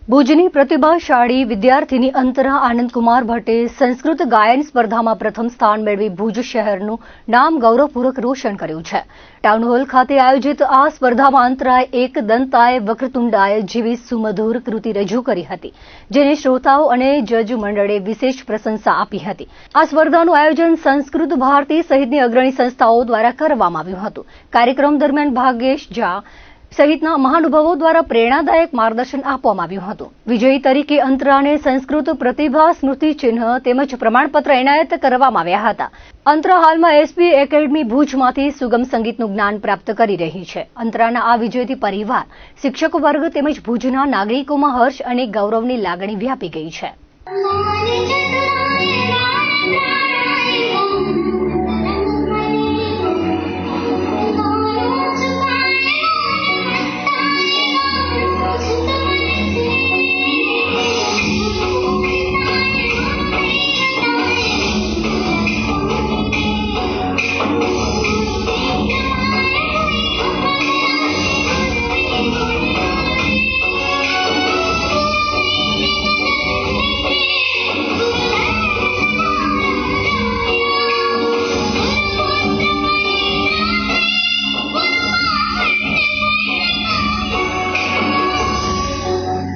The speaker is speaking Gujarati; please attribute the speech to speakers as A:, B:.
A: ભુજની પ્રતિભાશાળી વિદ્યાર્થીની અંતરા આનંદકુમાર ભટ્ટે સંસ્કૃત ગાયન સ્પર્ધામાં પ્રથમ સ્થાન મેળવી ભુજ શહેરનું નામ ગૌરવપૂર્વક રોશન કર્યું છે. ટાઉન હોલ ખાતે આયોજિત આ સ્પર્ધામાં અંતરાએ એક દંતાય વક્રતુંડાય જેવી સુમધુર કૃતિ રજૂ કરી હતી, જેને શ્રોતાઓ અને જજ મંડળે વિશેષ પ્રશંસા આપી હતી. આ સ્પર્ધાનું આયોજન સંસ્કૃત ભારતી સહિતની અગ્રણી સંસ્થાઓ દ્વારા કરવામાં આવ્યું હતું. કાર્યક્રમ દરમિયાન ભાગેશ ઝા સહિતના મહાનુભાવો દ્વારા પ્રેરણાદાયક માર્ગદર્શન આપવામાં આવ્યું હતું. વિજયી તરીકે અંતરાને સંસ્કૃત પ્રતિભા સ્મૃતિ ચિહ્ન તેમજ પ્રમાણપત્ર એનાયત કરવામાં આવ્યા હતા. અંતરા હાલમાં એસપી એકેડમી ભુજમાંથી સુગમ સંગીતનું જ્ઞાન પ્રાપ્ત કરી રહી છે. અંતરાના આ વિજયથી પરિવાર, શિક્ષક વર્ગ તેમજ ભુજના નાગરિકોમાં હર્ષ અને ગૌરવની લાગણી વ્યાપી ગઈ છે.